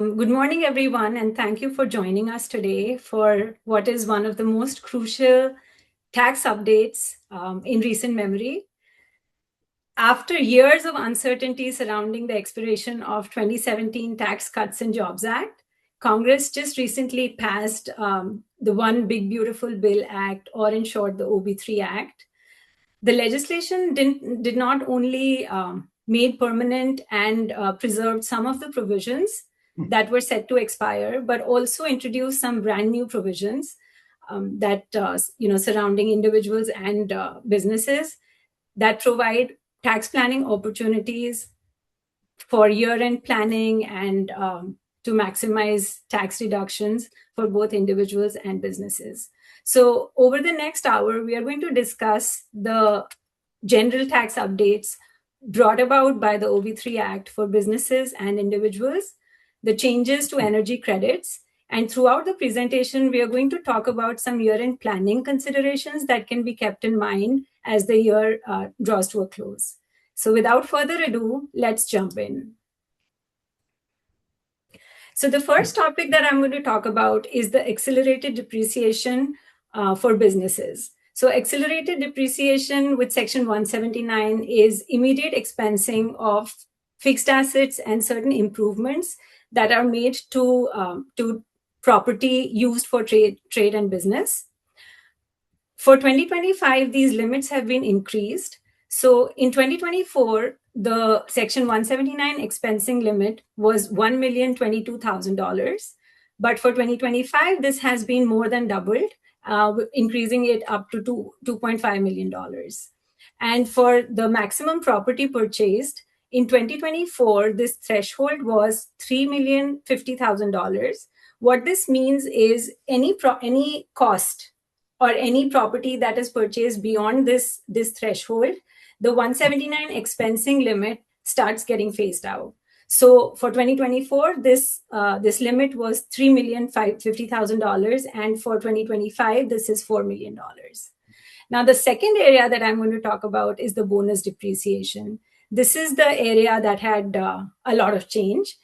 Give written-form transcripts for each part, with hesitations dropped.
Good morning, everyone, and thank you for joining us today for what is one of the most crucial tax updates in recent memory. After years of uncertainty surrounding the expiration of 2017 Tax Cuts and Jobs Act, Congress just recently passed the One Big Beautiful Bill Act, or in short, the OB3 Act. The legislation did not only made permanent and preserved some of the provisions that were set to expire, but also introduced some brand new provisions that surrounding individuals and businesses that provide tax planning opportunities for year-end planning and to maximize tax deductions for both individuals and businesses. So over the next hour, we are going to discuss the general tax updates brought about by the OB3 Act for businesses and individuals, the changes to energy credits, and throughout the presentation, we are going to talk about some year-end planning considerations that can be kept in mind as the year draws to a close. So without further ado, let's jump in. So the first topic that I'm going to talk about is the accelerated depreciation for businesses. So accelerated depreciation with Section 179 is immediate expensing of fixed assets and certain improvements that are made to property used for trade and business. For 2025, these limits have been increased. So in 2024, the Section 179 expensing limit was $1,022,000. But for 2025, this has been more than doubled, increasing it up to $2.5 million. And for the maximum property purchased, in 2024, this threshold was $3,050,000. What this means is any cost or any property that is purchased beyond this threshold, the 179 expensing limit starts getting phased out. So for 2024, this limit was $3,050,000, and for 2025, this is $4 million. Now, the second area that I'm going to talk about is the bonus depreciation. This is the area that had a lot of change.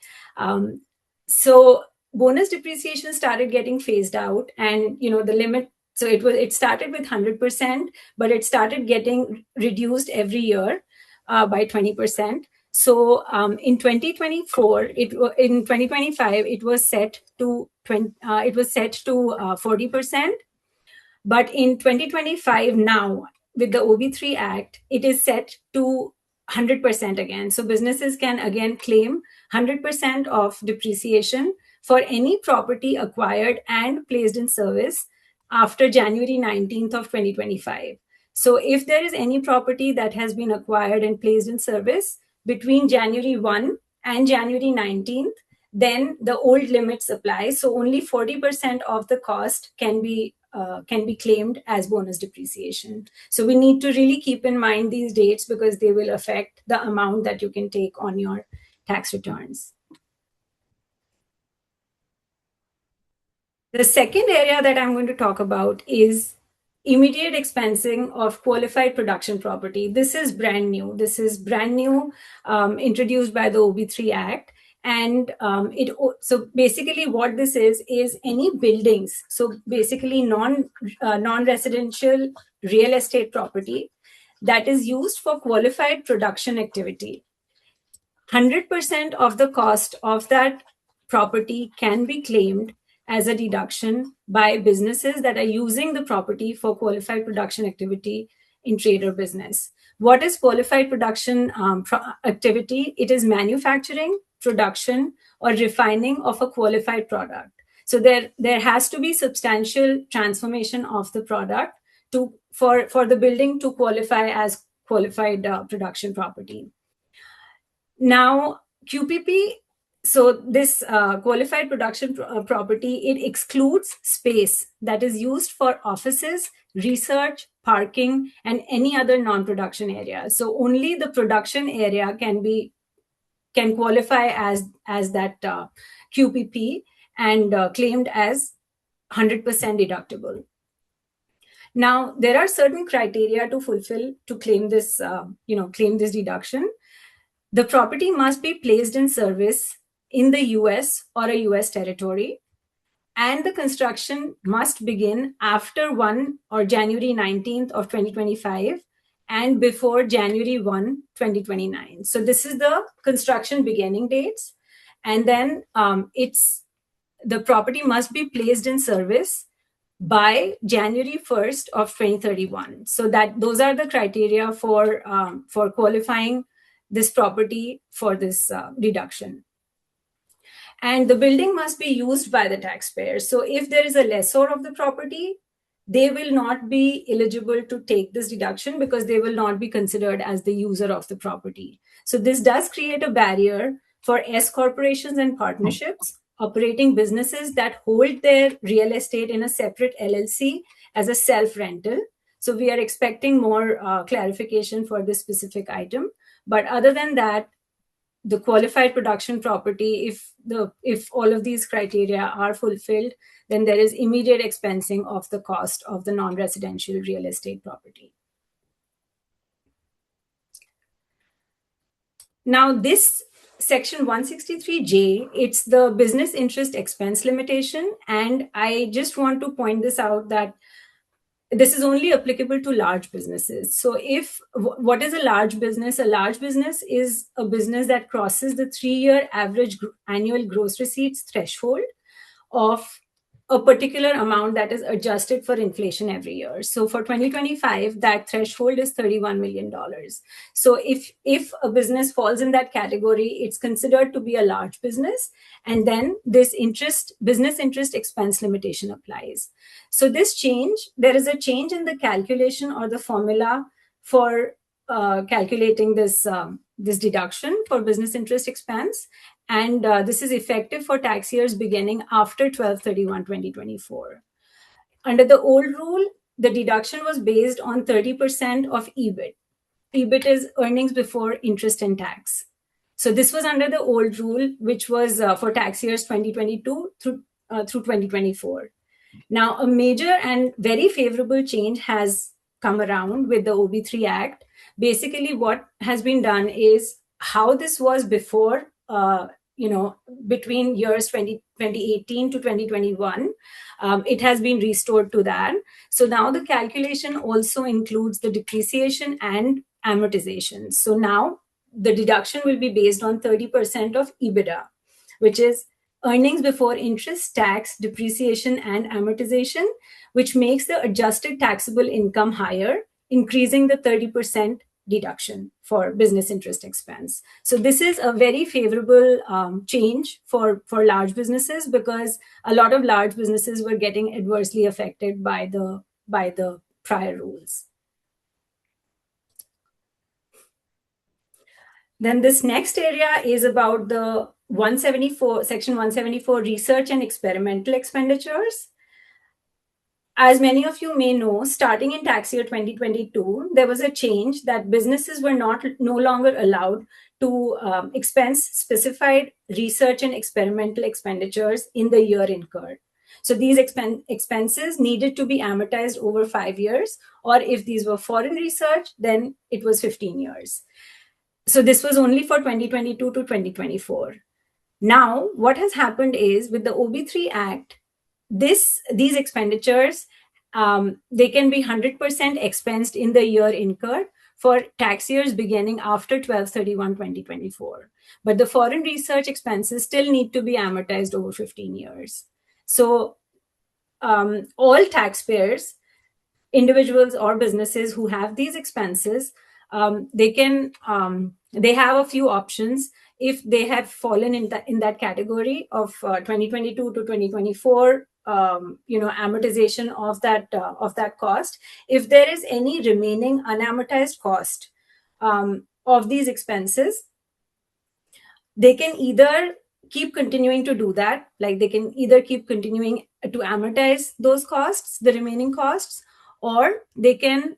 So bonus depreciation started getting phased out, and the limit. So it started with 100%, but it started getting reduced every year by 20%. So in 2024, in 2025, it was set to 40%. But in 2025 now, with the OB3 Act, it is set to 100% again. So businesses can again claim 100% of depreciation for any property acquired and placed in service after January 19th of 2025. So if there is any property that has been acquired and placed in service between January 1 and January 19th, then the old limits apply. So only 40% of the cost can be claimed as bonus depreciation. So we need to really keep in mind these dates because they will affect the amount that you can take on your tax returns. The second area that I'm going to talk about is immediate expensing of qualified production property. This is brand new. Introduced by the OB3 Act. And so basically what this is any buildings. So basically non-residential real estate property that is used for qualified production activity. 100% of the cost of that property can be claimed as a deduction by businesses that are using the property for qualified production activity in trade or business. What is qualified production activity? It is manufacturing, production, or refining of a qualified product. So there has to be substantial transformation of the product for the building to qualify as qualified production property. Now, QPP, so this qualified production property, it excludes space that is used for offices, research, parking, and any other non-production area. So only the production area can qualify as that QPP and claimed as 100% deductible. Now, there are certain criteria to fulfill to claim this deduction. The property must be placed in service in the US or a US territory, and the construction must begin after 1 or January 19th of 2025 and before January 1, 2029. So this is the construction beginning dates. And then the property must be placed in service by January 1st of 2031. So that those are the criteria for qualifying this property for this deduction. And the building must be used by the taxpayer. So if there is a lessor of the property, they will not be eligible to take this deduction because they will not be considered as the user of the property. So this does create a barrier for S corporations and partnerships operating businesses that hold their real estate in a separate LLC as a self-rental. So we are expecting more clarification for this specific item. But other than that, the qualified production property, if all of these criteria are fulfilled, then there is immediate expensing of the cost of the non-residential real estate property. Now, this section 163J, it's the business interest expense limitation. And I just want to point this out that this is only applicable to large businesses. So what is a large business? A large business is a business that crosses the 3-year average annual gross receipts threshold of a particular amount that is adjusted for inflation every year. So for 2025, that threshold is $31 million. So if a business falls in that category, it's considered to be a large business. And then this business interest expense limitation applies. So there is a change in the calculation or the formula for calculating this deduction for business interest expense. And this is effective for tax years beginning after 12/31/2024. Under the old rule, the deduction was based on 30% of EBIT. EBIT is earnings before interest and tax. So this was under the old rule, which was for tax years 2022 through 2024. Now, a major and very favorable change has come around with the OB3 Act. Basically, what has been done is how this was before, between years 2018 to 2021, it has been restored to that. So now the calculation also includes the depreciation and amortization. So now the deduction will be based on 30% of EBITDA, which is earnings before interest, tax, depreciation, and amortization, which makes the adjusted taxable income higher, increasing the 30% deduction for business interest expense. So this is a very favorable change for large businesses because a lot of large businesses were getting adversely affected by the prior rules. Then this next area is about the Section 174 research and experimental expenditures. As many of you may know, starting in tax year 2022, there was a change that businesses were no longer allowed to expense specified research and experimental expenditures in the year incurred. So these expenses needed to be amortized over 5 years, or if these were foreign research, then it was 15 years. So this was only for 2022 to 2024. Now, what has happened is with the OB3 Act, these expenditures, they can be 100% expensed in the year incurred for tax years beginning after 12/31/2024. But the foreign research expenses still need to be amortized over 15 years. So all taxpayers, individuals or businesses who have these expenses, they have a few options. If they have fallen in that category of 2022 to 2024, amortization of that cost. If there is any remaining unamortized cost of these expenses, they can either keep continuing to do that, like they can either keep continuing to amortize those costs, the remaining costs, or they can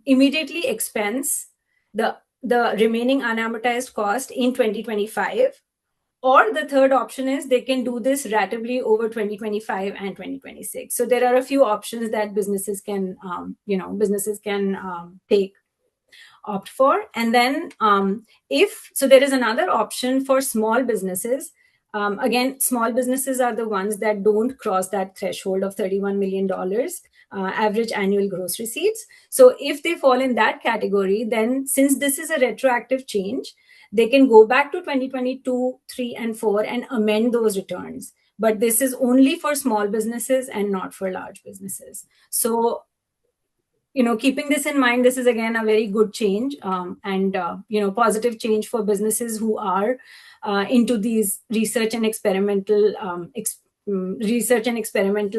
immediately expense the remaining unamortized cost in 2025. Or the third option is they can do this ratably over 2025 and 2026. So there are a few options that businesses can take. opt for. And then there is another option for small businesses. Again, small businesses are the ones that don't cross that threshold of $31 million average annual gross receipts. So if they fall in that category, then since this is a retroactive change, they can go back to 2022, 3, and 4 and amend those returns. But this is only for small businesses and not for large businesses. So, keeping this in mind, this is again a very good change and positive change for businesses who are into these research and experimental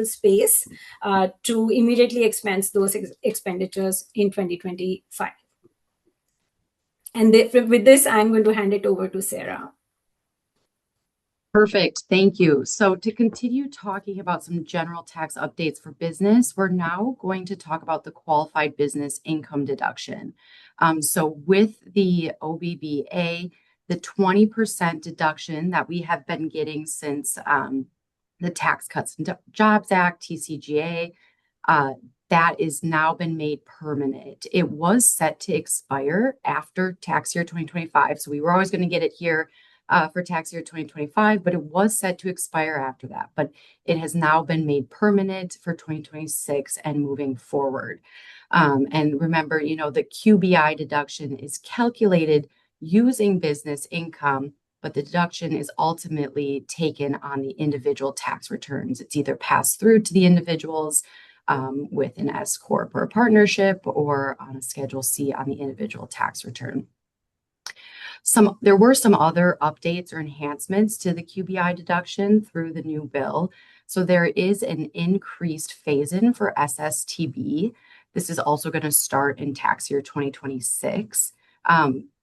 space to immediately expense those expenditures in 2025. And with this, I'm going to hand it over to Sarah. Perfect. Thank you. So to continue talking about some general tax updates for business, we're now going to talk about the qualified business income deduction. So with the OBBA, the 20% deduction that we have been getting since the Tax Cuts and Jobs Act, TCJA, that is now been made permanent. It was set to expire after tax year 2025. So we were always going to get it here for tax year 2025, but it was set to expire after that. But it has now been made permanent for 2026 and moving forward. And remember, the QBI deduction is calculated using business income, but the deduction is ultimately taken on the individual tax returns. It's either passed through to the individuals with an S Corp or a partnership, or on a Schedule C on the individual tax return. There were some other updates or enhancements to the QBI deduction through the new bill. So there is an increased phase-in for SSTB. This is also going to start in tax year 2026.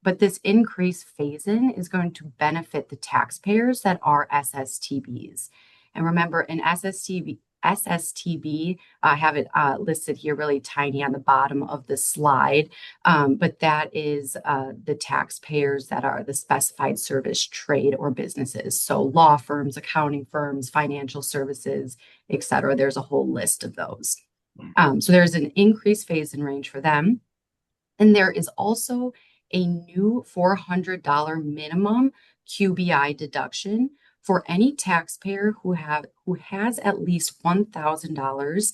But this increased phase-in is going to benefit the taxpayers that are SSTBs. And remember, in SSTB, I have it listed here really tiny on the bottom of the slide, but that is the taxpayers that are the specified service trade or businesses. So law firms, accounting firms, financial services, et cetera. There's a whole list of those. So there's an increased phase-in range for them. And there is also a new $400 minimum QBI deduction for any taxpayer who has at least $1,000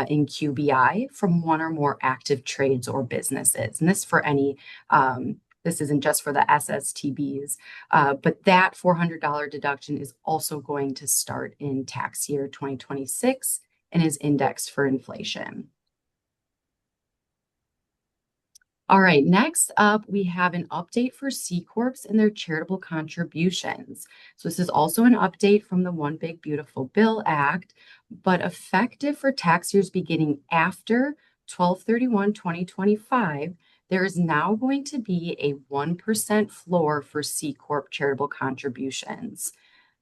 in QBI from one or more active trades or businesses. And this for any, this isn't just for the SSTBs, but that $400 deduction is also going to start in tax year 2026 and is indexed for inflation. All right, next up, we have an update for C Corps and their charitable contributions. So this is also an update from the One Big Beautiful Bill Act, but effective for tax years beginning after 12/31/2025, there is now going to be a 1% floor for C Corp charitable contributions.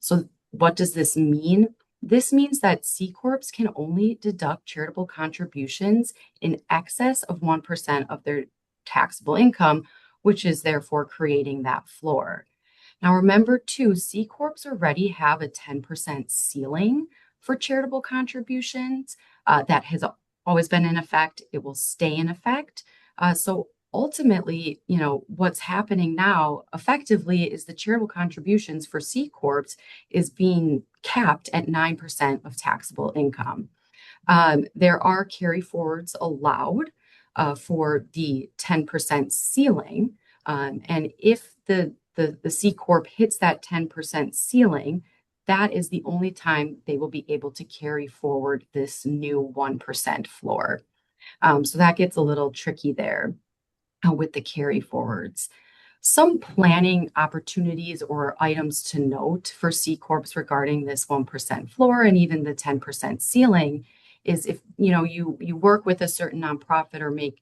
So what does this mean? This means that C Corps can only deduct charitable contributions in excess of 1% of their taxable income, which is therefore creating that floor. Now, remember too, C Corps already have a 10% ceiling for charitable contributions that has always been in effect. It will stay in effect. So ultimately, what's happening now effectively is the charitable contributions for C Corps is being capped at 9% of taxable income. There are carry forwards allowed for the 10% ceiling. And if the C Corp hits that 10% ceiling, that is the only time they will be able to carry forward this new 1% floor. So that gets a little tricky there with the carry forwards. Some planning opportunities or items to note for C Corps regarding this 1% floor and even the 10% ceiling is if you work with a certain nonprofit or make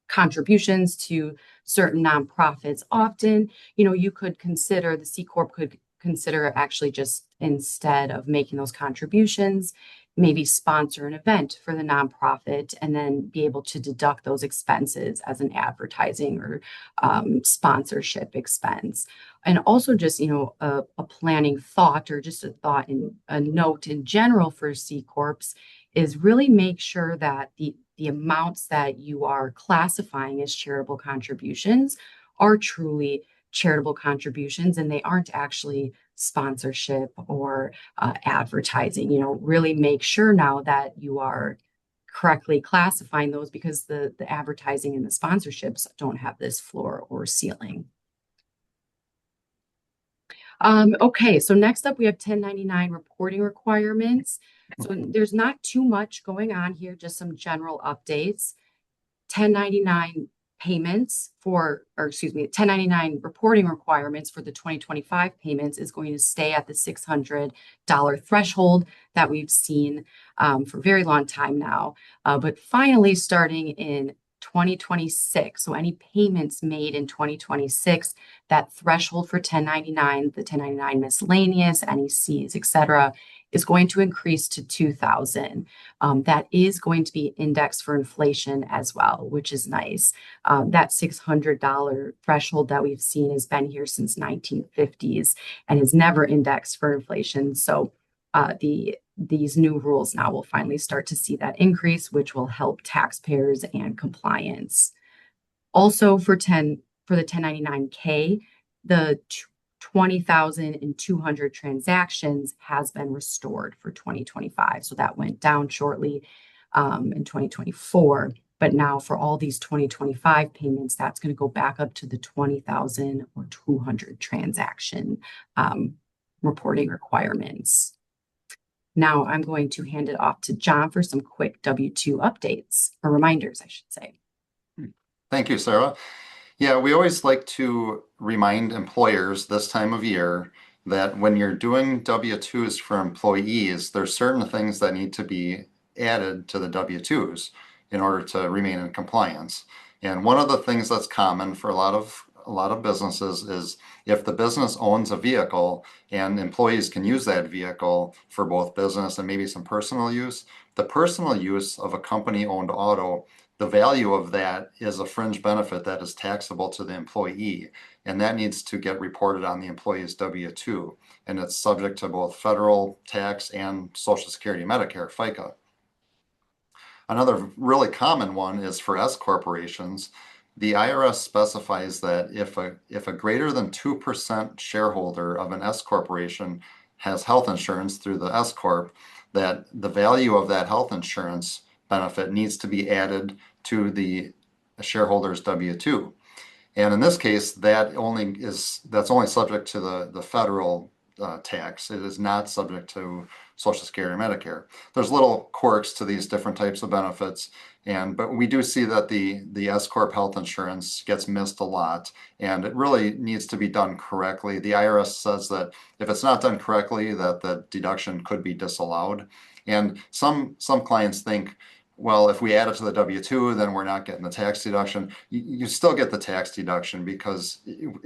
contributions to certain nonprofits, often you could consider the C Corp could consider actually just instead of making those contributions, maybe sponsor an event for the nonprofit and then be able to deduct those expenses as an advertising or sponsorship expense. And also just, a planning thought or just a thought and a note in general for C Corps is really make sure that the amounts that you are classifying as charitable contributions are truly charitable contributions and they aren't actually sponsorship or advertising. Really make sure now that you are correctly classifying those because the advertising and the sponsorships don't have this floor or ceiling. Okay, so next up we have 1099 reporting requirements. So there's not too much going on here, just some general updates. 1099 payments or excuse me, 1099 reporting requirements for the 2025 payments is going to stay at the $600 threshold that we've seen for a very long time now. But finally, starting in 2026, so any payments made in 2026, that threshold for 1099, the 1099 miscellaneous, NECs, etc., is going to increase to 2,000. That is going to be indexed for inflation as well, which is nice. That $600 threshold that we've seen has been here since 1950s and has never indexed for inflation. So these new rules now will finally start to see that increase, which will help taxpayers and compliance. Also for the 1099K, the 20,200 transactions has been restored for 2025. So that went down shortly in 2024. But now for all these 2025 payments, that's going to go back up to the 20,000 or 200 transaction reporting requirements. Now I'm going to hand it off to John for some quick W-2 updates, or reminders, I should say. Thank you, Sarah. Yeah, we always like to remind employers this time of year that when you're doing W-2s for employees, there's certain things that need to be added to the W-2s in order to remain in compliance. And one of the things that's common for a lot of businesses is if the business owns a vehicle and employees can use that vehicle for both business and maybe some personal use, the personal use of a company-owned auto, the value of that is a fringe benefit that is taxable to the employee, and that needs to get reported on the employee's W-2, and it's subject to both federal tax and Social Security, Medicare, FICA. Another really common one is for S corporations. The IRS specifies that if a greater than 2% shareholder of an S corporation has health insurance through the S corp, that the value of that health insurance benefit needs to be added to the shareholder's W-2. And in this case, that's only subject to the federal tax. It is not subject to Social Security or Medicare. There's little quirks to these different types of benefits, but we do see that the S corp health insurance gets missed a lot, and it really needs to be done correctly. The IRS says that if it's not done correctly, that the deduction could be disallowed. And some clients think, well, if we add it to the W-2, then we're not getting the tax deduction. You still get the tax deduction because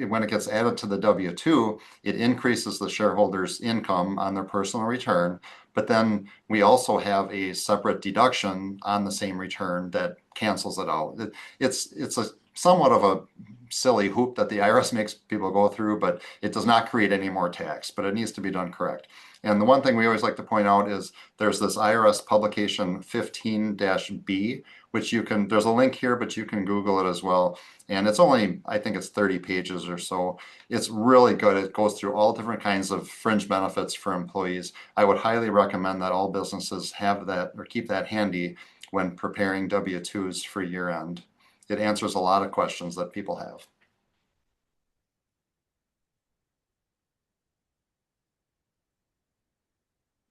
when it gets added to the W-2, it increases the shareholder's income on their personal return. But then we also have a separate deduction on the same return that cancels it out. It's a somewhat of a silly hoop that the IRS makes people go through, but it does not create any more tax, but it needs to be done correct. And the one thing we always like to point out is there's this IRS publication 15-B, which there's a link here, but you can Google it as well. And it's only, I think it's 30 pages or so. It's really good. It goes through all different kinds of fringe benefits for employees. I would highly recommend that all businesses have that or keep that handy when preparing W-2s for year end. It answers a lot of questions that people have.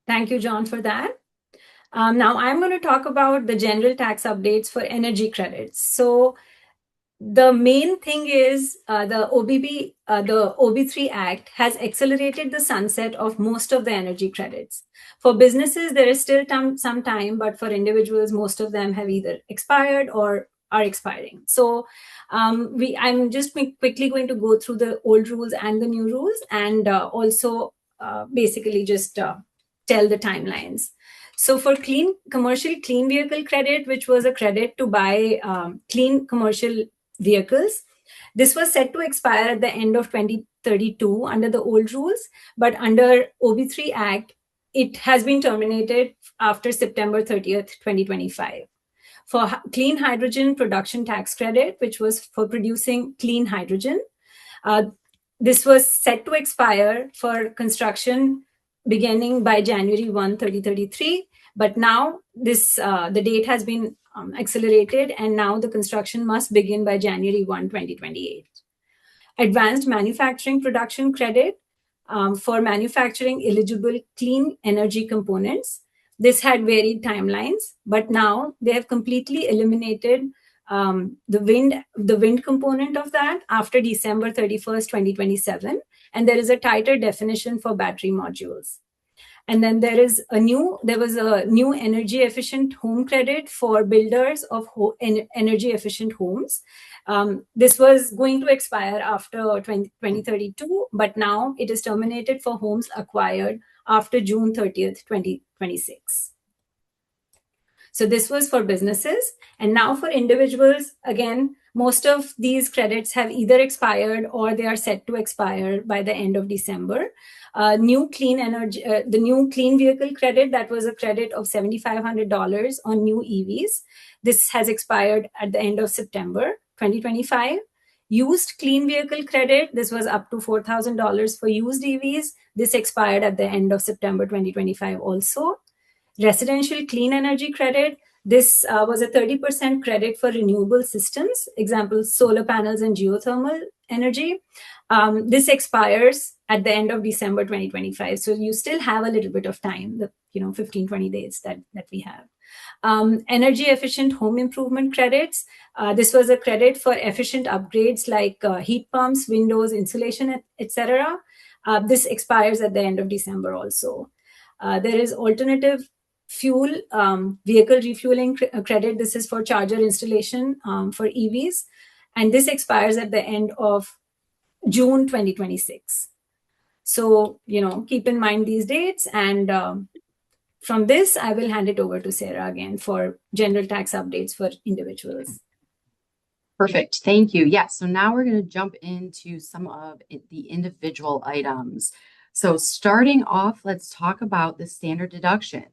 Thank you, John, for that. Now I'm going to talk about the general tax updates for energy credits. So the main thing is the OB3 Act has accelerated the sunset of most of the energy credits. For businesses, there is still some time, but for individuals, most of them have either expired or are expiring. So I'm just quickly going to go through the old rules and the new rules, and also basically just tell the timelines. So for commercial clean vehicle credit, which was a credit to buy clean commercial vehicles, this was set to expire at the end of 2032 under the old rules, but under OB3 Act, it has been terminated after September 30th, 2025. For clean hydrogen production tax credit, which was for producing clean hydrogen, this was set to expire for construction beginning by January 1, 2033. But now the date has been accelerated, and now the construction must begin by January 1, 2028. Advanced manufacturing production credit for manufacturing eligible clean energy components. This had varied timelines, but now they have completely eliminated the wind component of that after December 31st, 2027. And there is a tighter definition for battery modules. And then there was a new energy efficient home credit for builders of energy efficient homes. This was going to expire after 2032, but now it is terminated for homes acquired after June 30th, 2026. So this was for businesses. And now for individuals, again, most of these credits have either expired or they are set to expire by the end of December. The new clean vehicle credit, that was a credit of $7,500 on new EVs. This has expired at the end of September 2025. Used clean vehicle credit, this was up to $4,000 for used EVs. This expired at the end of September 2025 also. Residential clean energy credit, this was a 30% credit for renewable systems, example, solar panels and geothermal energy. This expires at the end of December 2025. So you still have a little bit of time, 15, 20 days that we have. Energy efficient home improvement credits. This was a credit for efficient upgrades like heat pumps, windows, insulation, etc. This expires at the end of December also. There is alternative fuel vehicle refueling credit. This is for charger installation for EVs. And this expires at the end of June 2026. So, keep in mind these dates. And from this, I will hand it over to Sarah again for general tax updates for individuals. Perfect. Thank you. Yeah. So now we're going to jump into some of the individual items. So starting off, let's talk about the standard deduction.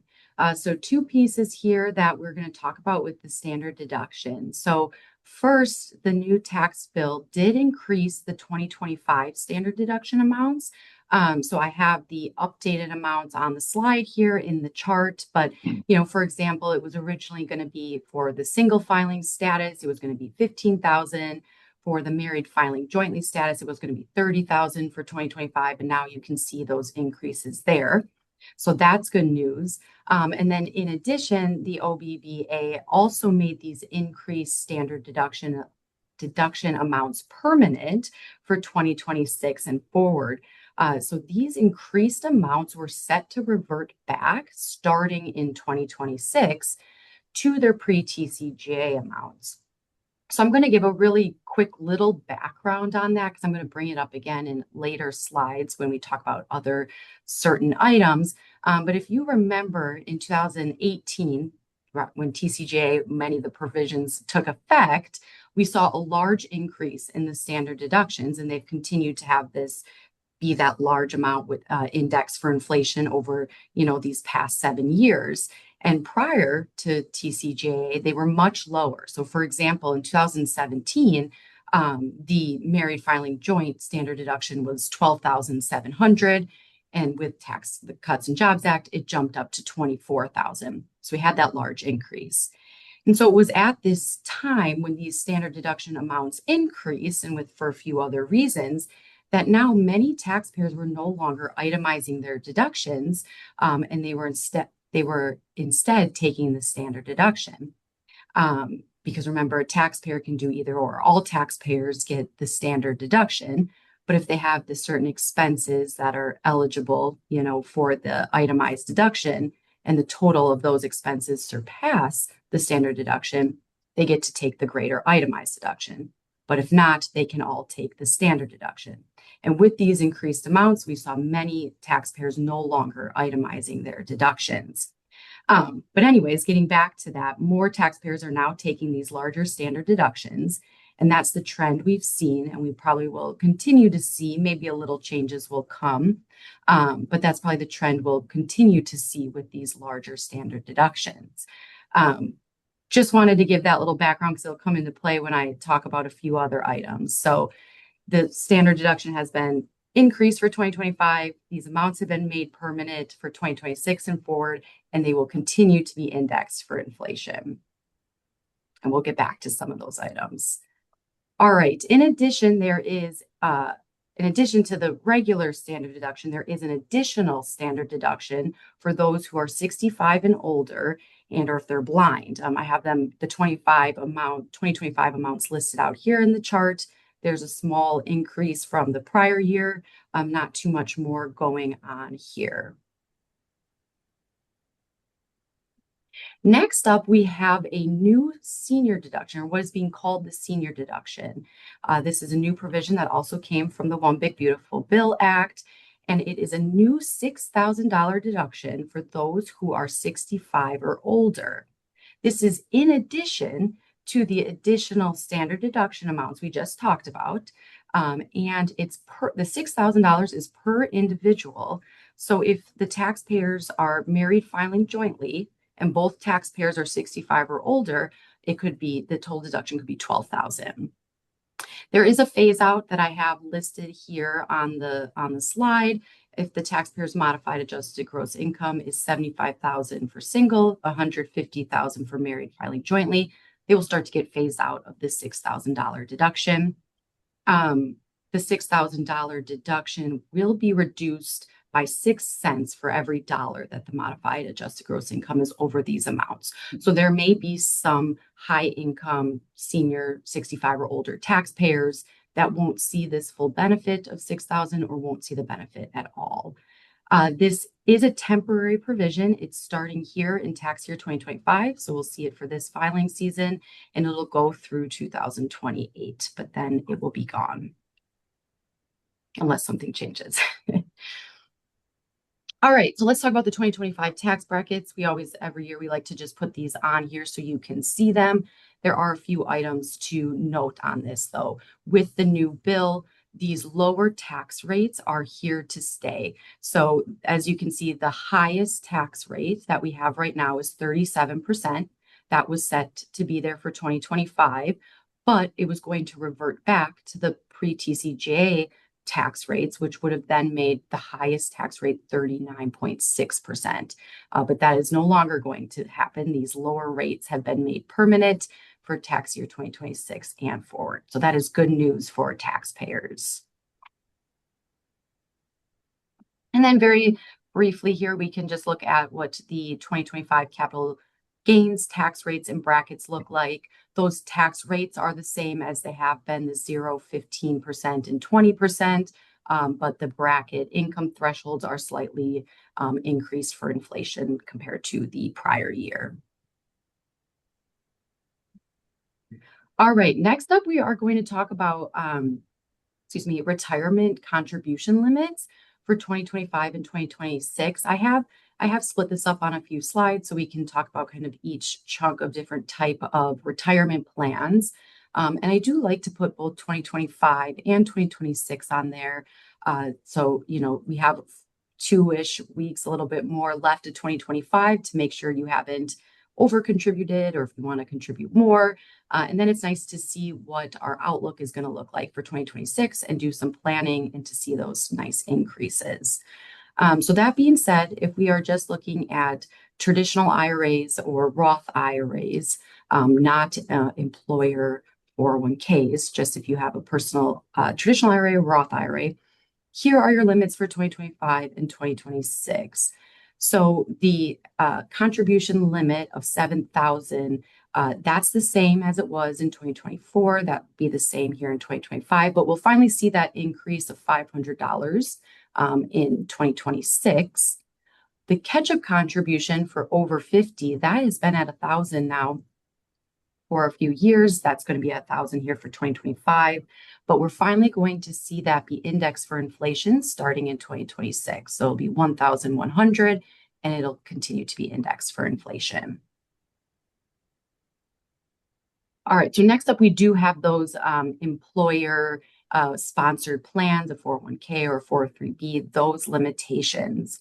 So two pieces here that we're going to talk about with the standard deduction. So first, the new tax bill did increase the 2025 standard deduction amounts. So I have the updated amounts on the slide here in the chart, but for example, it was originally going to be for the single filing status, it was going to be $15,000. For the married filing jointly status, it was going to be $30,000 for 2025, and now you can see those increases there. So that's good news. And then in addition, the OBBA also made these increased standard deduction amounts permanent for 2026 and forward. So these increased amounts were set to revert back starting in 2026 to their pre-TCJA amounts. So I'm going to give a really quick little background on that because I'm going to bring it up again in later slides when we talk about other certain items. But if you remember in 2018, when TCJA, many of the provisions took effect, we saw a large increase in the standard deductions, and they've continued to have this be that large amount with index for inflation over, these past 7 years. And prior to TCJA, they were much lower. So for example, in 2017, the married filing joint standard deduction was $12,700. And with the Cuts and Jobs Act, it jumped up to $24,000. So we had that large increase. And so it was at this time when these standard deduction amounts increased, and for a few other reasons, that now many taxpayers were no longer itemizing their deductions, and they were instead taking the standard deduction. Because remember, a taxpayer can do either or. All taxpayers get the standard deduction, but if they have the certain expenses that are eligible, for the itemized deduction, and the total of those expenses surpass the standard deduction, they get to take the greater itemized deduction. But if not, they can all take the standard deduction. And with these increased amounts, we saw many taxpayers no longer itemizing their deductions. But anyways, getting back to that, more taxpayers are now taking these larger standard deductions. And that's the trend we've seen, and we probably will continue to see. Maybe a little changes will come, but that's probably the trend we'll continue to see with these larger standard deductions. Just wanted to give that little background because it'll come into play when I talk about a few other items. So the standard deduction has been increased for 2025. These amounts have been made permanent for 2026 and forward, and they will continue to be indexed for inflation. And we'll get back to some of those items. All right. In addition, in addition to the regular standard deduction, there is an additional standard deduction for those who are 65 and older, and or if they're blind. I have the 2025 amounts listed out here in the chart. There's a small increase from the prior year, not too much more going on here. Next up, we have a new senior deduction, or what is being called the senior deduction. This is a new provision that also came from the One Big Beautiful Bill Act, and it is a new $6,000 deduction for those who are 65 or older. This is in addition to the additional standard deduction amounts we just talked about, and the $6,000 is per individual. So if the taxpayers are married filing jointly, and both taxpayers are 65 or older, the total deduction could be $12,000. There is a phase out that I have listed here on the slide. If the taxpayer's modified adjusted gross income is $75,000 for single, $150,000 for married filing jointly, they will start to get phased out of the $6,000 deduction. The $6,000 deduction will be reduced by 6 cents for every dollar that the modified adjusted gross income is over these amounts. So there may be some high income senior 65 or older taxpayers that won't see this full benefit of 6,000 or won't see the benefit at all. This is a temporary provision. It's starting here in tax year 2025. So we'll see it for this filing season, and it'll go through 2028, but then it will be gone unless something changes. All right, so let's talk about the 2025 tax brackets. Every year, we like to just put these on here so you can see them. There are a few items to note on this, though. With the new bill, these lower tax rates are here to stay. So as you can see, the highest tax rate that we have right now is 37%. That was set to be there for 2025, but it was going to revert back to the pre-TCJA tax rates, which would have then made the highest tax rate 39.6%. But that is no longer going to happen. These lower rates have been made permanent for tax year 2026 and forward. So that is good news for taxpayers. And then very briefly here, we can just look at what the 2025 capital gains tax rates and brackets look like. Those tax rates are the same as they have been, the 0, 15%, and 20%, but the bracket income thresholds are slightly increased for inflation compared to the prior year. All right, next up, we are going to talk about, retirement contribution limits for 2025 and 2026. I have split this up on a few slides so we can talk about kind of each chunk of different type of retirement plans. And I do like to put both 2025 and 2026 on there. So, we have 2-ish weeks, a little bit more left of 2025 to make sure you haven't over contributed or if you want to contribute more. And then it's nice to see what our outlook is going to look like for 2026 and do some planning and to see those nice increases. So that being said, if we are just looking at traditional IRAs or Roth IRAs, not employer 401ks, just if you have a personal traditional IRA or Roth IRA, here are your limits for 2025 and 2026. So the contribution limit of $7,000, that's the same as it was in 2024. That would be the same here in 2025, but we'll finally see that increase of $500 in 2026. The catch-up contribution for over 50, that has been at $1,000 now for a few years. That's going to be $1,000 here for 2025, but we're finally going to see that be indexed for inflation starting in 2026. So it'll be $1,100 and it'll continue to be indexed for inflation. All right, so next up, we do have those employer sponsored plans, a 401k or 403b, those limitations.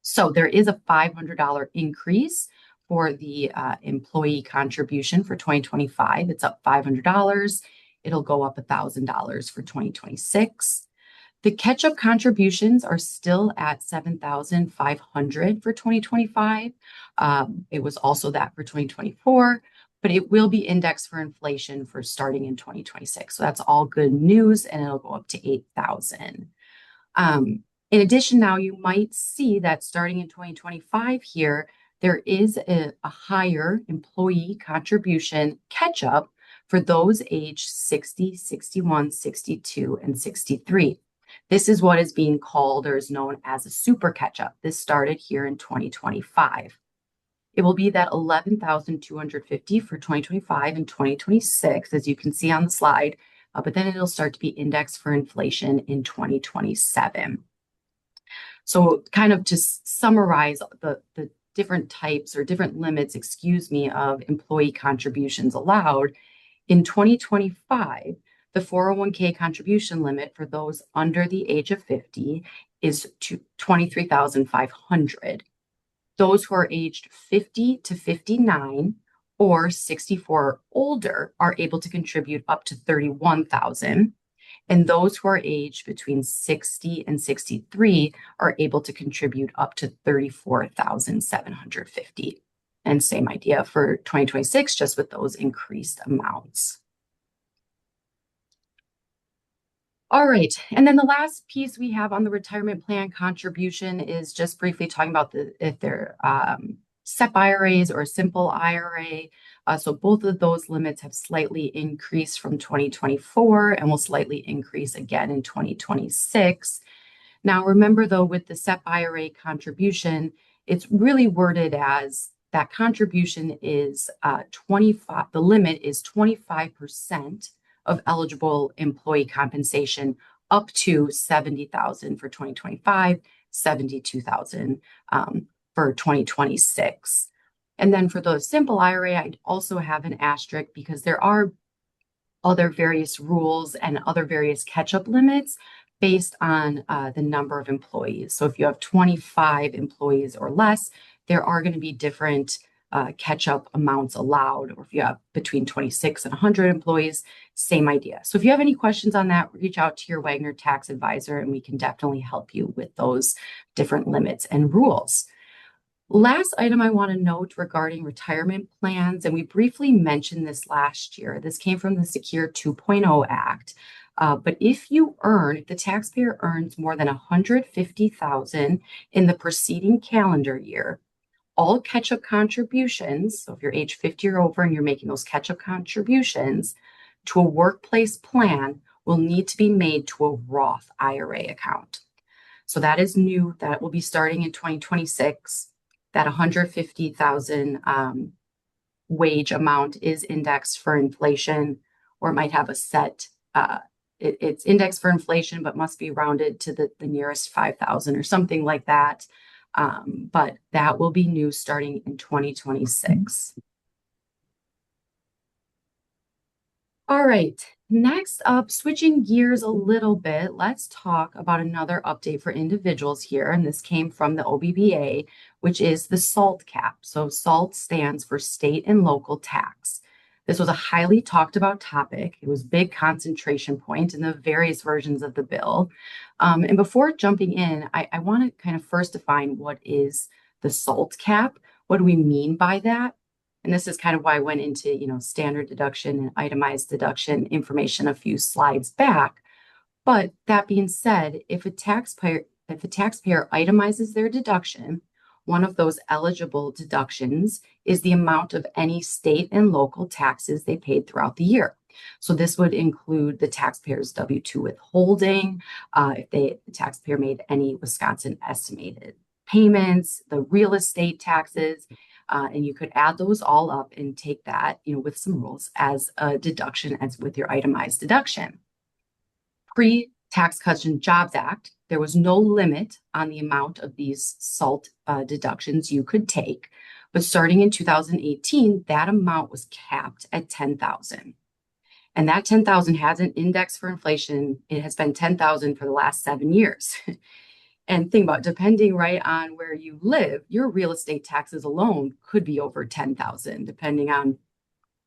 So there is a $500 increase for the employee contribution for 2025. It's up $500. It'll go up $1,000 for 2026. The catch-up contributions are still at $7,500 for 2025. It was also that for 2024, but it will be indexed for inflation for starting in 2026. So that's all good news, and it'll go up to $8,000. In addition, now you might see that starting in 2025 here, there is a higher employee contribution catch-up for those aged 60, 61, 62, and 63. This is what is being called or is known as a super catch-up. This started here in 2025. It will be that $11,250 for 2025 and 2026, as you can see on the slide, but then it'll start to be indexed for inflation in 2027. So kind of to summarize the different types or different limits, of employee contributions allowed, in 2025, the 401k contribution limit for those under the age of 50 is $23,500. Those who are aged 50 to 59 or 64 or older are able to contribute up to $31,000. And those who are aged between 60 and 63 are able to contribute up to $34,750. And same idea for 2026, just with those increased amounts. All right, and then the last piece we have on the retirement plan contribution is just briefly talking about if they're SEP IRAs or simple IRA. So both of those limits have slightly increased from 2024 and will slightly increase again in 2026. Now, remember though, with the SEP IRA contribution, it's really worded as that contribution is 25, the limit is 25% of eligible employee compensation up to $70,000 for 2025, $72,000 for 2026. And then for the simple IRA, I'd also have an asterisk because there are other various rules and other various catch-up limits based on the number of employees. So if you have 25 employees or less, there are going to be different catch-up amounts allowed, or if you have between 26 and 100 employees, same idea. So if you have any questions on that, reach out to your Wegner tax advisor and we can definitely help you with those different limits and rules. Last item I want to note regarding retirement plans, and we briefly mentioned this last year, this came from the Secure 2.0 Act, but if the taxpayer earns more than $150,000 in the preceding calendar year, all catch-up contributions, so if you're age 50 or over and you're making those catch-up contributions to a workplace plan, will need to be made to a Roth IRA account. So that is new. That will be starting in 2026. That $150,000 wage amount is indexed for inflation, or it might have a set, it's indexed for inflation, but must be rounded to the nearest 5,000 or something like that. But that will be new starting in 2026. All right, next up, switching gears a little bit, let's talk about another update for individuals here. And this came from the OBBA, which is the SALT cap. So SALT stands for state and local tax. This was a highly talked about topic. It was a big concentration point in the various versions of the bill. And before jumping in, I want to kind of first define what is the SALT cap. What do we mean by that? And this is kind of why I went into, standard deduction and itemized deduction information a few slides back. But that being said, if a taxpayer itemizes their deduction, one of those eligible deductions is the amount of any state and local taxes they paid throughout the year. So this would include the taxpayer's W-2 withholding, if the taxpayer made any Wisconsin estimated payments, the real estate taxes, and you could add those all up and take that, with some rules as a deduction as with your itemized deduction. Pre-Tax Cuts and Jobs Act, there was no limit on the amount of these SALT deductions you could take. But starting in 2018, that amount was capped at 10,000. And that 10,000 hasn't indexed for inflation. It has been 10,000 for the last 7 years. And think about, depending right on where you live, your real estate taxes alone could be over 10,000, depending on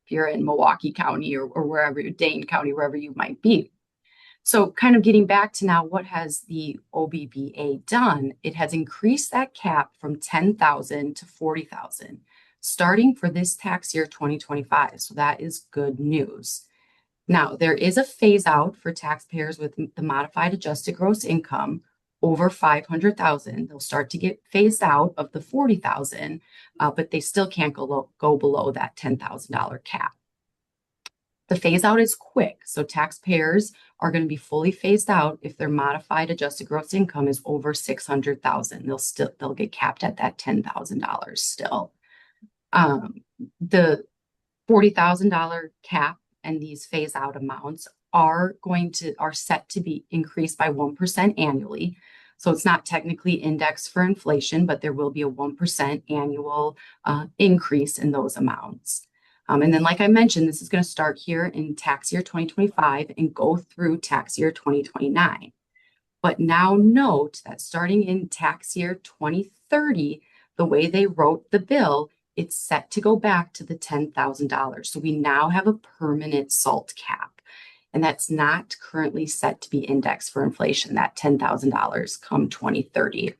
if you're in Milwaukee County or wherever, Dane County, wherever you might be. So kind of getting back to now, what has the OBBA done? It has increased that cap from 10,000 to 40,000, starting for this tax year 2025. So that is good news. Now, there is a phase out for taxpayers with the modified adjusted gross income over 500,000. They'll start to get phased out of the 40,000, but they still can't go below that $10,000 cap. The phase out is quick, so taxpayers are going to be fully phased out if their modified adjusted gross income is over 600,000. They'll get capped at that $10,000 still. The $40,000 cap and these phase out amounts are set to be increased by 1% annually. So it's not technically indexed for inflation, but there will be a 1% annual increase in those amounts. And then, like I mentioned, this is going to start here in tax year 2025 and go through tax year 2029. But now note that starting in tax year 2030, the way they wrote the bill, it's set to go back to the $10,000. So we now have a permanent SALT cap, and that's not currently set to be indexed for inflation, that $10,000 come 2030.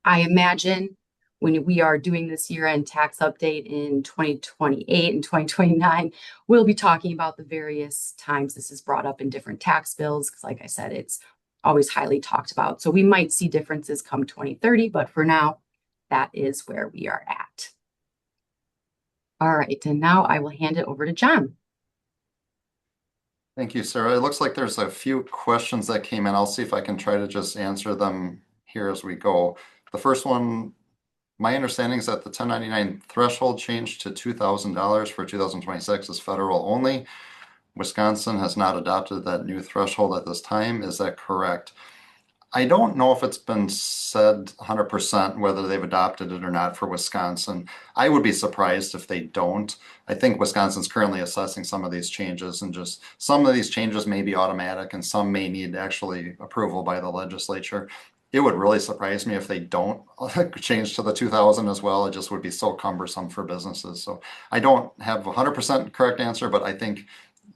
I imagine when we are doing this year-end tax update in 2028 and 2029, we'll be talking about the various times this is brought up in different tax bills, because like I said, it's always highly talked about. So we might see differences come 2030, but for now, that is where we are at. All right, and now I will hand it over to John. Thank you, Sarah. It looks like there's a few questions that came in. I'll see if I can try to just answer them here as we go. The first one, my understanding is that the 1099 threshold changed to $2,000 for 2026 is federal only. Wisconsin has not adopted that new threshold at this time. Is that correct? I don't know if it's been said 100% whether they've adopted it or not for Wisconsin. I would be surprised if they don't. I think Wisconsin's currently assessing some of these changes, and just some of these changes may be automatic and some may need actually approval by the legislature. It would really surprise me if they don't change to the 2000 as well. It just would be so cumbersome for businesses. So I don't have a 100% correct answer, but I think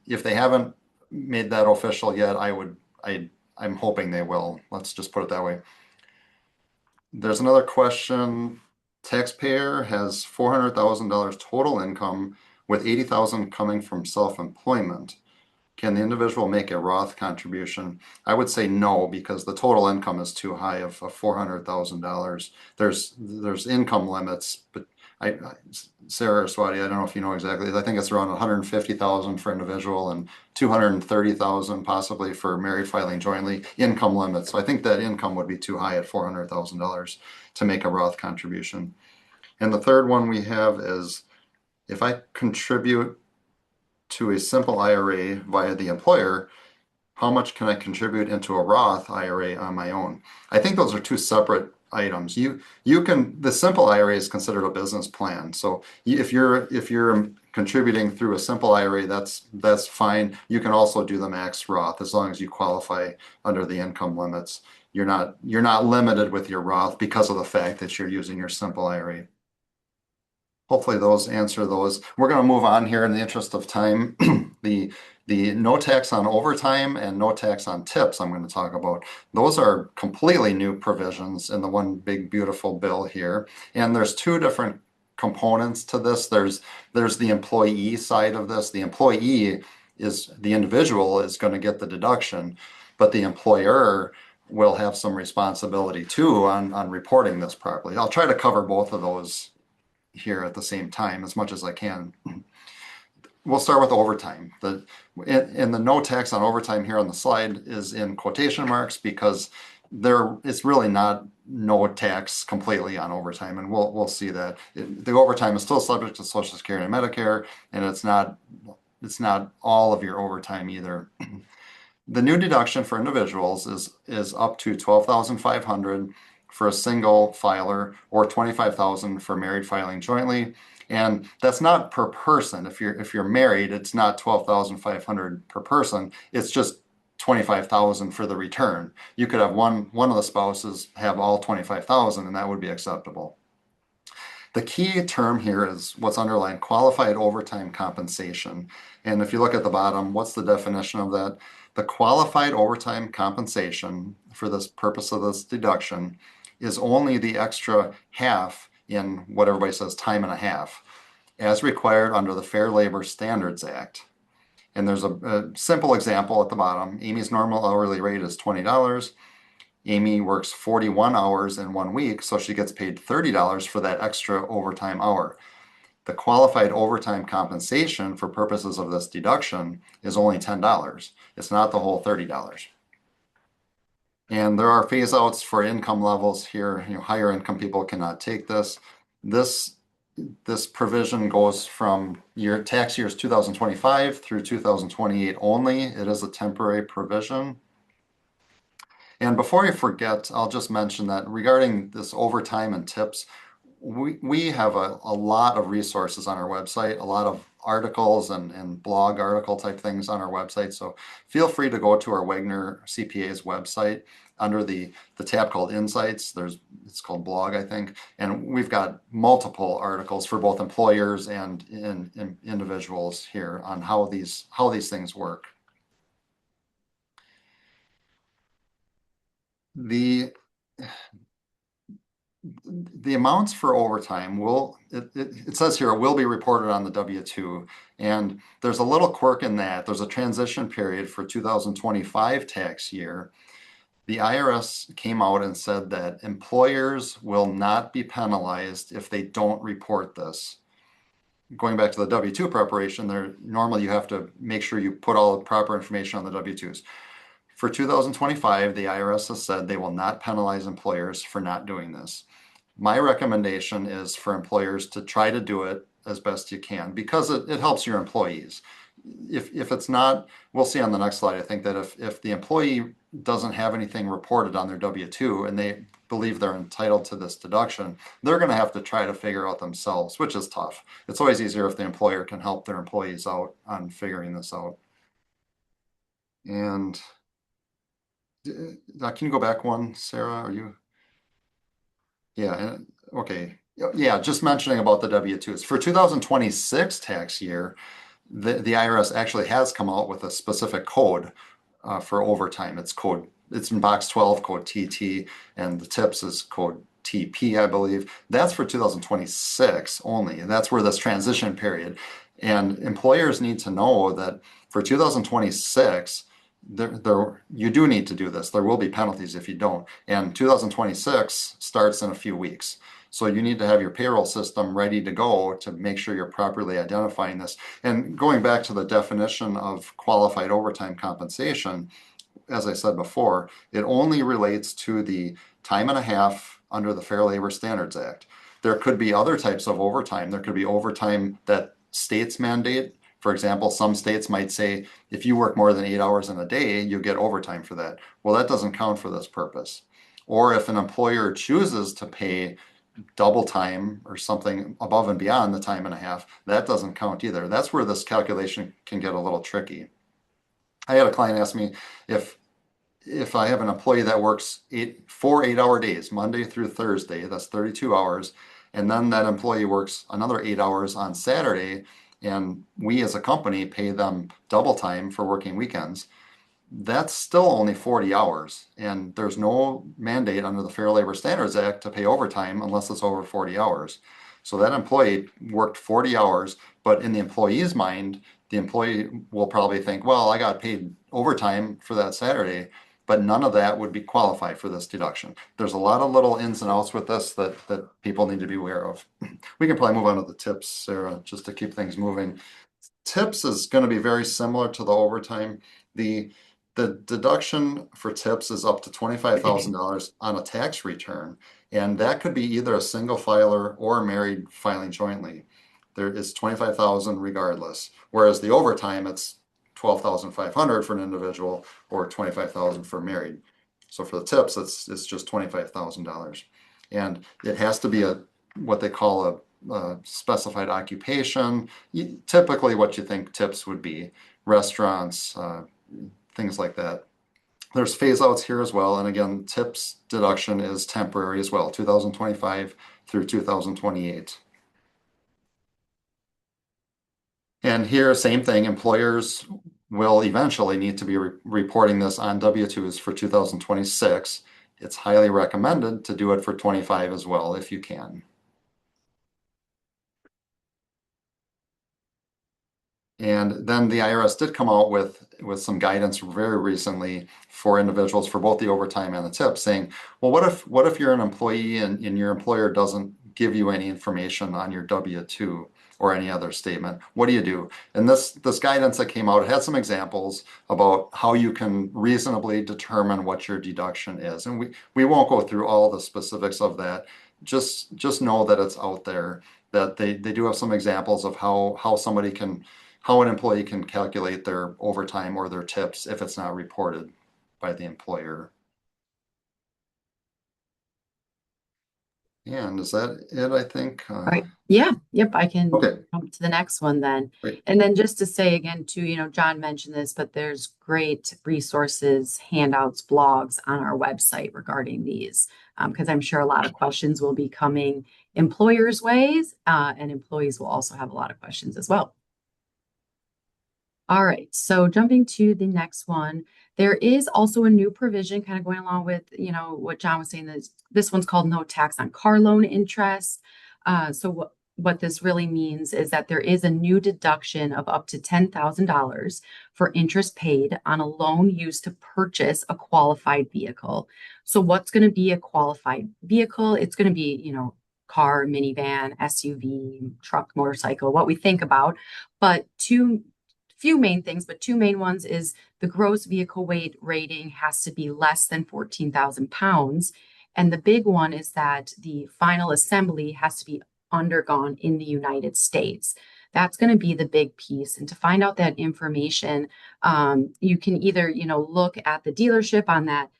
if they haven't made that official yet, I'm hoping they will. Let's just put it that way. There's another question. Taxpayer has $400,000 total income with $80,000 coming from self-employment. Can the individual make a Roth contribution? I would say no, because the total income is too high of $400,000. There's income limits, but Sarah or Swati, I don't know if you know exactly. I think it's around 150,000 for individual and 230,000 possibly for married filing jointly income limits. So I think that income would be too high at $400,000 to make a Roth contribution. And the third one we have is if I contribute to a simple IRA via the employer, how much can I contribute into a Roth IRA on my own? I think those are two separate items. The simple IRA is considered a business plan. So if you're contributing through a simple IRA, that's fine. You can also do the max Roth as long as you qualify under the income limits. You're not limited with your Roth because of the fact that you're using your simple IRA. Hopefully those answer those. We're going to move on here in the interest of time. The no tax on overtime and no tax on tips I'm going to talk about. Those are completely new provisions in the one big beautiful bill here. And there's two different components to this. There's the employee side of this. The employee is the individual is going to get the deduction, but the employer will have some responsibility too on reporting this properly. I'll try to cover both of those here at the same time as much as I can. We'll start with overtime. In the no tax on overtime here on the slide is in quotation marks because it's really not no tax completely on overtime, and we'll see that the overtime is still subject to Social Security and Medicare, and it's not all of your overtime either. The new deduction for individuals is up to $12,500. for a single filer or 25,000 for married filing jointly. And that's not per person. If you're married, it's not 12,500 per person. It's just 25,000 for the return. You could have one of the spouses have all 25,000, and that would be acceptable. The key term here is what's underlined, qualified overtime compensation. And if you look at the bottom, what's the definition of that? The qualified overtime compensation for this purpose of this deduction is only the extra half in what everybody says time and a half, as required under the Fair Labor Standards Act. And there's a simple example at the bottom. Amy's normal hourly rate is $20. Amy works 41 hours in 1 week, so she gets paid $30 for that extra overtime hour. The qualified overtime compensation for purposes of this deduction is only $10. It's not the whole $30. And there are phase outs for income levels here. Higher income people cannot take this. This provision goes from tax years 2025 through 2028 only. It is a temporary provision. And before I forget, I'll just mention that regarding this overtime and tips, we have a lot of resources on our website, a lot of articles and blog article type things on our website. So feel free to go to our Wegner CPAs website under the tab called Insights. It's called blog, I think. And we've got multiple articles for both employers and individuals here on how these things work. The amounts for overtime it says here, will be reported on the W-2. And there's a little quirk in that. There's a transition period for 2025 tax year. The IRS came out and said that employers will not be penalized if they don't report this. Going back to the W-2 preparation, normally you have to make sure you put all the proper information on the W-2s. For 2025, the IRS has said they will not penalize employers for not doing this. My recommendation is for employers to try to do it as best you can because it helps your employees. If it's not, we'll see on the next slide, I think that if the employee doesn't have anything reported on their W-2 and they believe they're entitled to this deduction, they're going to have to try to figure out themselves, which is tough. It's always easier if the employer can help their employees out on figuring this out. And can you go back one, Sarah? Are you? Yeah, okay. Yeah, just mentioning about the W-2s. For 2026 tax year, the IRS actually has come out with a specific code for overtime. It's in box 12, code TT, and the tips is code TP, I believe. That's for 2026 only, and that's where this transition period. And employers need to know that for 2026, you do need to do this. There will be penalties if you don't. And 2026 starts in a few weeks. So you need to have your payroll system ready to go to make sure you're properly identifying this. And going back to the definition of qualified overtime compensation, as I said before, it only relates to the time and a half under the Fair Labor Standards Act. There could be other types of overtime. There could be overtime that states mandate. For example, some states might say, if you work more than 8 hours in a day, you get overtime for that. Well, that doesn't count for this purpose. Or if an employer chooses to pay double time or something above and beyond the time and a half, that doesn't count either. That's where this calculation can get a little tricky. I had a client ask me if I have an employee that works 4 8-hour days, Monday through Thursday, that's 32 hours, and then that employee works another 8 hours on Saturday, and we as a company pay them double time for working weekends, that's still only 40 hours. And there's no mandate under the Fair Labor Standards Act to pay overtime unless it's over 40 hours. So that employee worked 40 hours, but in the employee's mind, the employee will probably think, well, I got paid overtime for that Saturday, but none of that would be qualified for this deduction. There's a lot of little ins and outs with this that people need to be aware of. We can probably move on to the tips, Sarah, just to keep things moving. Tips is going to be very similar to the overtime. The deduction for tips is up to $25,000 on a tax return, and that could be either a single filer or married filing jointly. There is $25,000 regardless, whereas the overtime, it's $12,500 for an individual or $25,000 for married. So for the tips, it's just $25,000. And it has to be what they call a specified occupation. Typically what you think tips would be, restaurants, things like that. There's phase outs here as well. And again, tips deduction is temporary as well, 2025 through 2028. And here, same thing, employers will eventually need to be reporting this on W-2s for 2026. It's highly recommended to do it for 25 as well if you can. And then the IRS did come out with some guidance very recently for individuals for both the overtime and the tips, saying, well, what if you're an employee and your employer doesn't give you any information on your W-2 or any other statement? What do you do? And this guidance that came out had some examples about how you can reasonably determine what your deduction is. And we won't go through all the specifics of that. Just know that it's out there, that they do have some examples of how an employee can calculate their overtime or their tips if it's not reported by the employer. And is that it, I think? All right. Yeah. Yep. I can Okay. jump to the next one then. Great. And then just to say again, too, John mentioned this, but there's great resources, handouts, blogs on our website regarding these, because I'm sure a lot of questions will be coming employers' ways, and employees will also have a lot of questions as well. All right, so jumping to the next one, there is also a new provision kind of going along with, what John was saying, this one's called no tax on car loan interest. So what this really means is that there is a new deduction of up to $10,000 for interest paid on a loan used to purchase a qualified vehicle. So what's going to be a qualified vehicle? It's going to be, car, minivan, SUV, truck, motorcycle, what we think about. But few main things, but two main ones is the gross vehicle weight rating has to be less than 14,000 pounds. And the big one is that the final assembly has to be undergone in the United States. That's going to be the big piece. And to find out that information, you can either, look at the dealership on that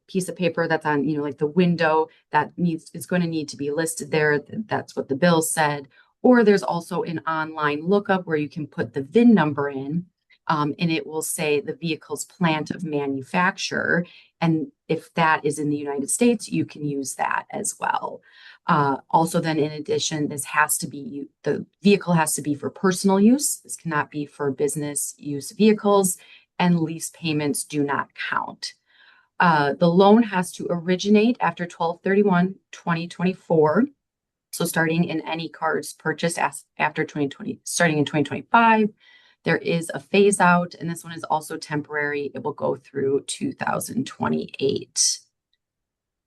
piece of paper that's on, like the window that is going to need to be listed there. That's what the bill said. Or there's also an online lookup where you can put the VIN number in, and it will say the vehicle's plant of manufacture. And if that is in the United States, you can use that as well. Also, then in addition, the vehicle has to be for personal use. This cannot be for business use vehicles, and lease payments do not count. The loan has to originate after 12/31/2024. So starting in any cards purchased after 2020, starting in 2025, there is a phase out, and this one is also temporary. It will go through 2028.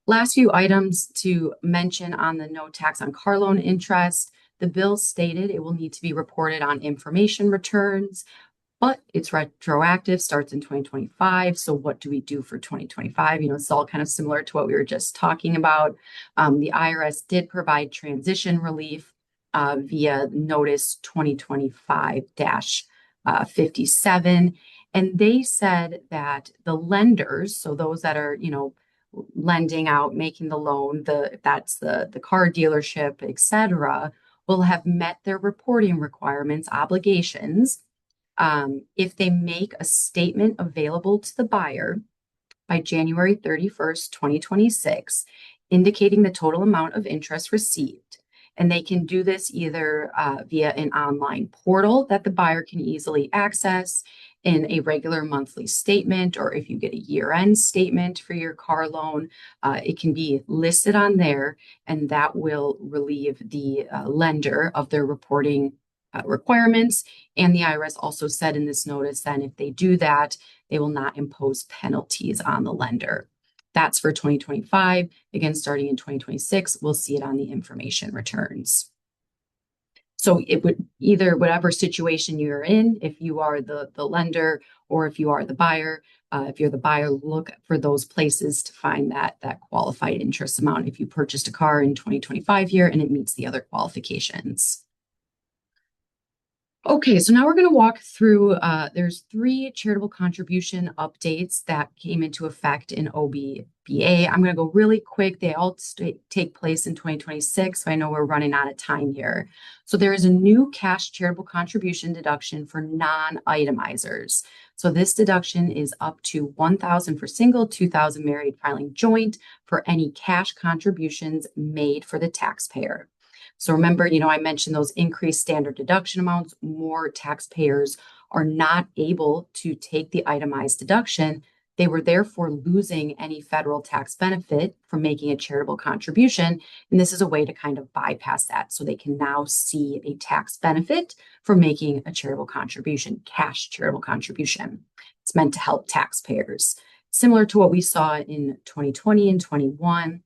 Last few items to mention on the no tax on car loan interest. The bill stated it will need to be reported on information returns, but it's retroactive, starts in 2025. So what do we do for 2025? It's all kind of similar to what we were just talking about. The IRS did provide transition relief via notice 2025-57. And they said that the lenders, so those that are, lending out, making the loan, that's the car dealership, etc., will have met their reporting requirements, obligations, if they make a statement available to the buyer by January 31st, 2026, indicating the total amount of interest received. And they can do this either via an online portal that the buyer can easily access, in a regular monthly statement, or if you get a year-end statement for your car loan, it can be listed on there, and that will relieve the lender of their reporting requirements. And the IRS also said in this notice that if they do that, they will not impose penalties on the lender. That's for 2025. Again, starting in 2026, we'll see it on the information returns. So it would either, whatever situation you're in, if you are the lender or if you are the buyer, if you're the buyer, look for those places to find that qualified interest amount if you purchased a car in 2025 year and it meets the other qualifications. Okay, so now we're going to walk through, there's 3 charitable contribution updates that came into effect in OBBA. I'm going to go really quick. They all take place in 2026, so I know we're running out of time here. So there is a new cash charitable contribution deduction for non-itemizers. So this deduction is up to $1,000 for single, $2,000 married filing joint for any cash contributions made for the taxpayer. So remember, I mentioned those increased standard deduction amounts. More taxpayers are not able to take the itemized deduction. They were therefore losing any federal tax benefit from making a charitable contribution. And this is a way to kind of bypass that. So they can now see a tax benefit for making a charitable contribution, cash charitable contribution. It's meant to help taxpayers, similar to what we saw in 2020 and 21.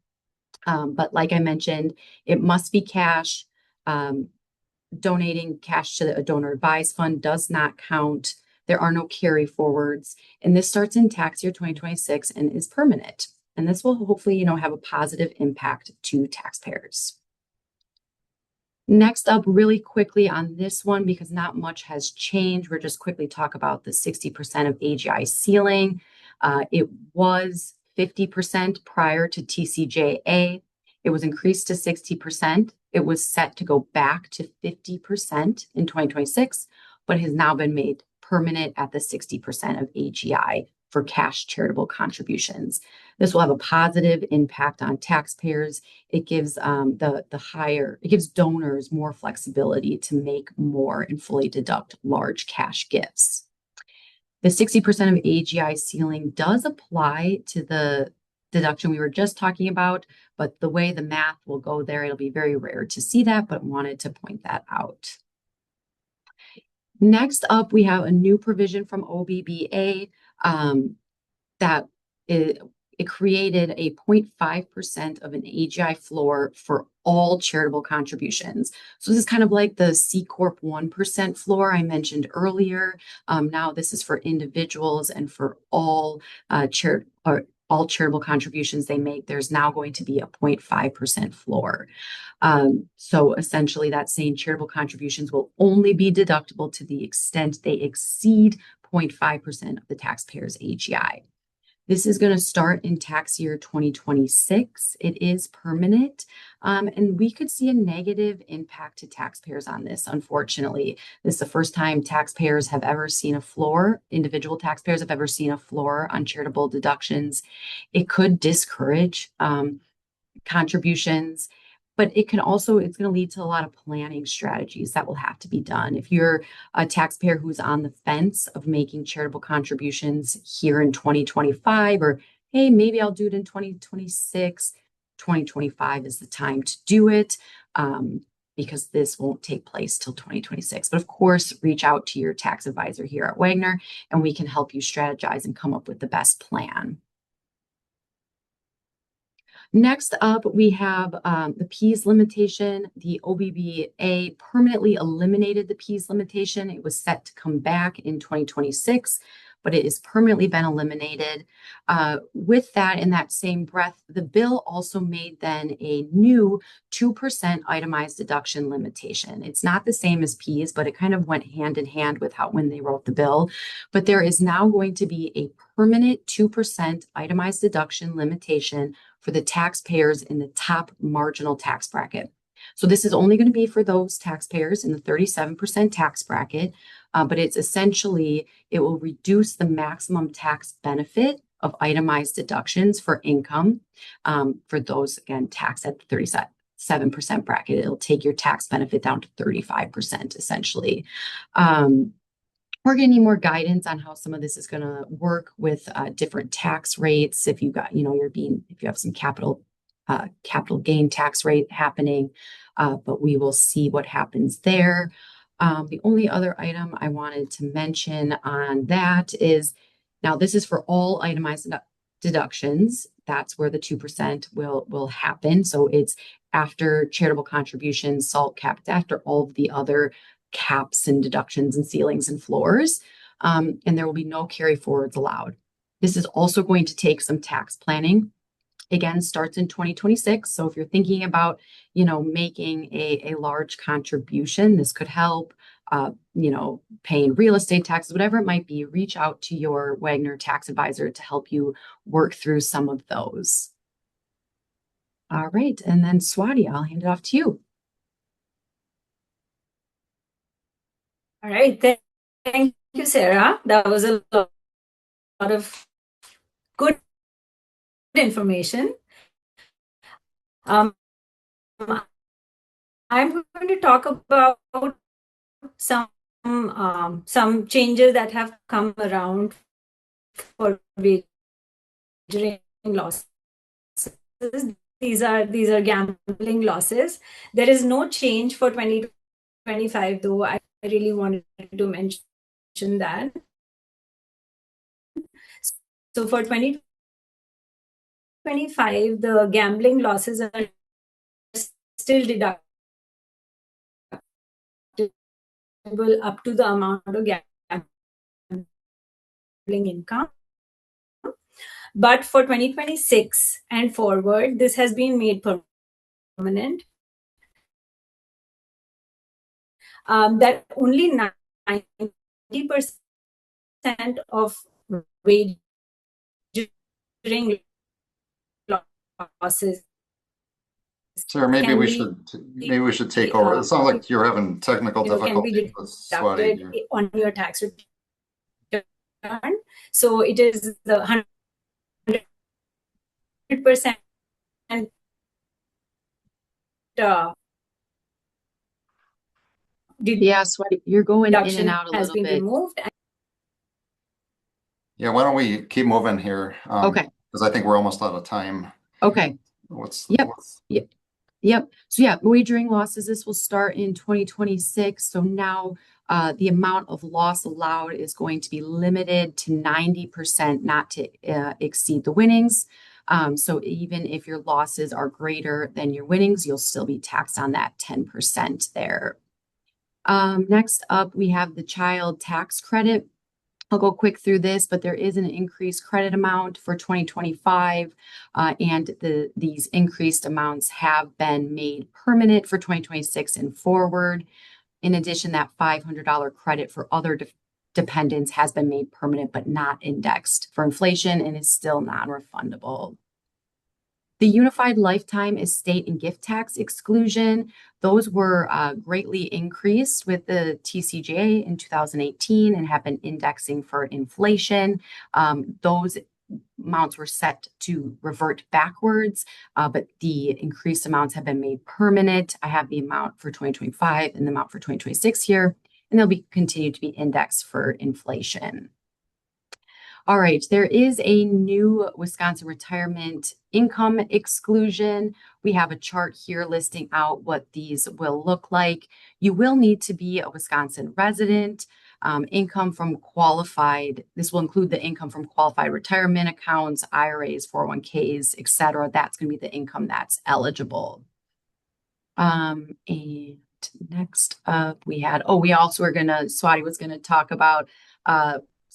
But like I mentioned, it must be cash. Donating cash to a donor advised fund does not count. There are no carry forwards. And this starts in tax year 2026 and is permanent. And this will hopefully, have a positive impact to taxpayers. Next up, really quickly on this one, because not much has changed, we're just quickly talk about the 60% of AGI ceiling. It was 50% prior to TCJA. It was increased to 60%. It was set to go back to 50% in 2026, but has now been made permanent at the 60% of AGI for cash charitable contributions. This will have a positive impact on taxpayers. It gives it gives donors more flexibility to make more and fully deduct large cash gifts. The 60% of AGI ceiling does apply to the deduction we were just talking about, but the way the math will go there, it'll be very rare to see that, but wanted to point that out. Next up, we have a new provision from OBBA that it created a 0.5% of an AGI floor for all charitable contributions. So this is kind of like the C Corp 1% floor I mentioned earlier. Now this is for individuals and for all charitable contributions they make. There's now going to be a 0.5% floor. So essentially that's saying charitable contributions will only be deductible to the extent they exceed 0.5% of the taxpayer's AGI. This is going to start in tax year 2026. It is permanent, and we could see a negative impact to taxpayers on this. Unfortunately, this is the first time taxpayers have ever seen a floor. Individual taxpayers have ever seen a floor on charitable deductions. It could discourage contributions, but it's going to lead to a lot of planning strategies that will have to be done. If you're a taxpayer who's on the fence of making charitable contributions here in 2025, or hey, maybe I'll do it in 2026, 2025 is the time to do it, because this won't take place till 2026. But of course, reach out to your tax advisor here at Wegner, and we can help you strategize and come up with the best plan. Next up, we have the PEAS limitation. The OBBA permanently eliminated the PEAS limitation. It was set to come back in 2026, but it has permanently been eliminated. With that, in that same breath, the bill also made then a new 2% itemized deduction limitation. It's not the same as PEAS, but it kind of went hand in hand with when they wrote the bill. But there is now going to be a permanent 2% itemized deduction limitation for the taxpayers in the top marginal tax bracket. So this is only going to be for those taxpayers in the 37% tax bracket, but it's essentially, it will reduce the maximum tax benefit of itemized deductions for income. For those, again, taxed at the 37% bracket, it'll take your tax benefit down to 35%, essentially. We're going to need more guidance on how some of this is going to work with different tax rates. If you got, if you have some capital gain tax rate happening, but we will see what happens there. The only other item I wanted to mention on that is, now this is for all itemized deductions. That's where the 2% will happen. So it's after charitable contributions, SALT cap, after all of the other caps and deductions and ceilings and floors, and there will be no carry forwards allowed. This is also going to take some tax planning. Again, starts in 2026. So if you're thinking about, making a large contribution, this could help. paying real estate taxes, whatever it might be, reach out to your Wegner tax advisor to help you work through some of those. All right, and then Swati, I'll hand it off to you. All right, thank you, Sarah. That was a lot of good information. I'm going to talk about some changes that have come around for wagering losses. These are gambling losses. There is no change for 2025, though. I really wanted to mention that. So for 2025, the gambling losses are still deductible up to the amount of gambling income. But for 2026 and forward, this has been made permanent. That only 90% of wagering losses Sarah, maybe can we be should take over. It sounds like you're having technical can difficulties be with Swati deducted here. on your tax return. So it is the 100% Yeah, Swati, you're going in and deduction out a has little been bit. removed. Yeah, why don't we keep moving here? Okay. Because I think we're almost out of time. Okay. Yep. Yep. So yeah, wagering losses, this will start in 2026. So now the amount of loss allowed is going to be limited to 90%, not to exceed the winnings. So even if your losses are greater than your winnings, you'll still be taxed on that 10% there. Next up, we have the child tax credit. I'll go quick through this, but there is an increased credit amount for 2025, and these increased amounts have been made permanent for 2026 and forward. In addition, that $500 credit for other dependents has been made permanent but not indexed for inflation and is still non-refundable. The unified lifetime estate and gift tax exclusion, those were greatly increased with the TCJA in 2018 and have been indexing for inflation. Those amounts were set to revert backwards, but the increased amounts have been made permanent. I have the amount for 2025 and the amount for 2026 here, and they'll be continued to be indexed for inflation. All right, there is a new Wisconsin retirement income exclusion. We have a chart here listing out what these will look like. You will need to be a Wisconsin resident. Income from qualified, this will include the income from qualified retirement accounts, IRAs, 401ks, et cetera. That's going to be the income that's eligible. And next up, we also were going to, Swati was going to talk about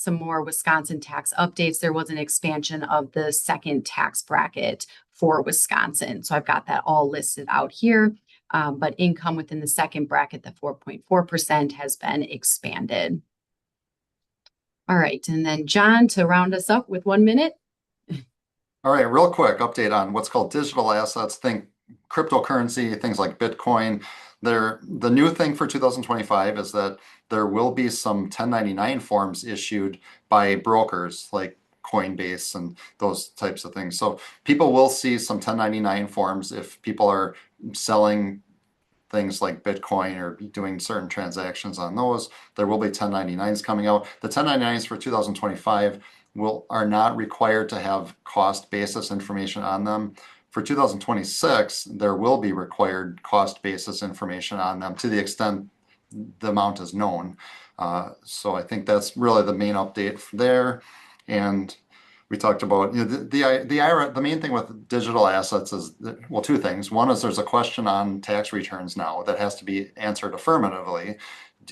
some more Wisconsin tax updates. There was an expansion of the second tax bracket for Wisconsin. So I've got that all listed out here. But income within the second bracket, the 4.4%, has been expanded. All right. And then John, to round us up with 1 minute. All right, real quick update on what's called digital assets. Think cryptocurrency, things like Bitcoin. The new thing for 2025 is that there will be some 1099 forms issued by brokers like Coinbase and those types of things. So people will see some 1099 forms if people are selling things like Bitcoin or doing certain transactions on those. There will be 1099s coming out. The 1099s for 2025 are not required to have cost basis information on them. For 2026, there will be required cost basis information on them to the extent the amount is known. So I think that's really the main update there. And we talked about the IRA. The main thing with digital assets is well, two things. One is there's a question on tax returns now that has to be answered affirmatively.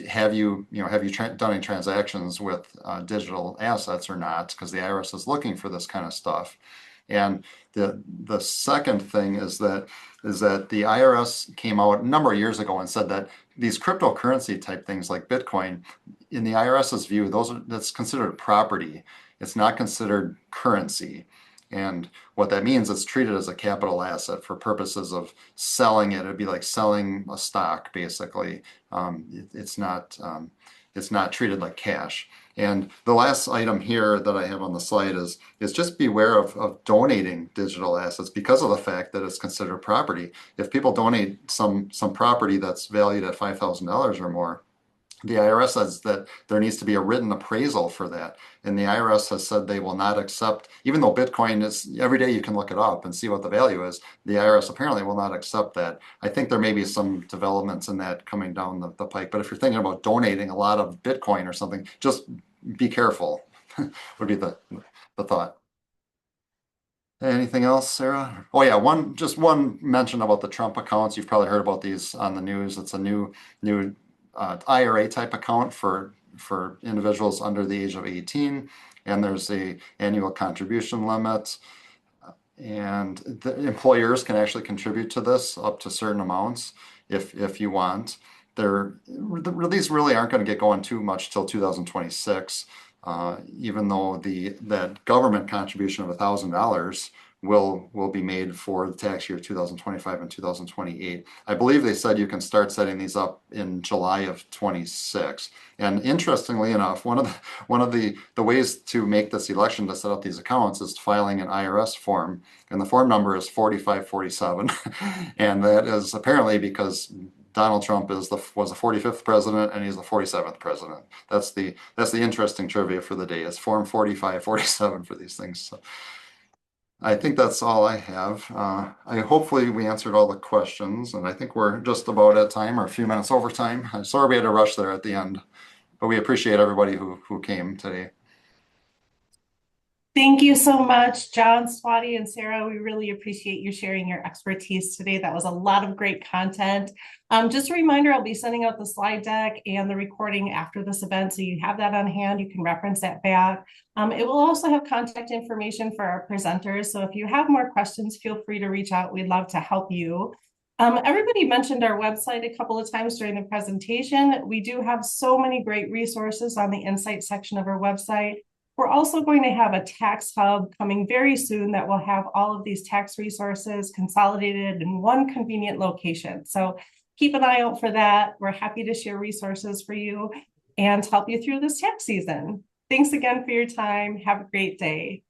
Have you done any transactions with digital assets or not? Because the IRS is looking for this kind of stuff. And the second thing is that the IRS came out a number of years ago and said that these cryptocurrency type things like Bitcoin, in the IRS's view, that's considered property. It's not considered currency. And what that means, it's treated as a capital asset for purposes of selling it. It'd be like selling a stock, basically. It's not treated like cash. And the last item here that I have on the slide is just beware of donating digital assets because of the fact that it's considered property. If people donate some property that's valued at $5,000 or more, the IRS says that there needs to be a written appraisal for that. And the IRS has said they will not accept, even though Bitcoin is, every day you can look it up and see what the value is, the IRS apparently will not accept that. I think there may be some developments in that coming down the pike. But if you're thinking about donating a lot of Bitcoin or something, just be careful, would be the thought. Anything else, Sarah? Oh yeah, just one mention about the Trump accounts. You've probably heard about these on the news. It's a new IRA type account for individuals under the age of 18, and there's a annual contribution limit, and the employers can actually contribute to this up to certain amounts if you want. These really aren't going to get going too much till 2026, even though that government contribution of $1,000 will be made for the tax year 2025 and 2028. I believe they said you can start setting these up in July of 26. And interestingly enough, one of the ways to make this election to set up these accounts is filing an IRS form, and the form number is 4547, and that is apparently because Donald Trump was the 45th president and he's the 47th president. That's the interesting trivia for the day, is form 4547 for these things. So I think that's all I have. Hopefully we answered all the questions, and I think we're just about at time, or a few minutes over time. I'm sorry we had to rush there at the end, but we appreciate everybody who came today. Thank you so much, John, Swati, and Sarah. We really appreciate you sharing your expertise today. That was a lot of great content. Just a reminder, I'll be sending out the slide deck and the recording after this event, so you have that on hand. You can reference that back. It will also have contact information for our presenters, so if you have more questions, feel free to reach out. We'd love to help you. Everybody mentioned our website a couple of times during the presentation. We do have so many great resources on the Insight section of our website. We're also going to have a tax hub coming very soon that will have all of these tax resources consolidated in one convenient location. So keep an eye out for that. We're happy to share resources for you and help you through this tax season. Thanks again for your time. Have a great day.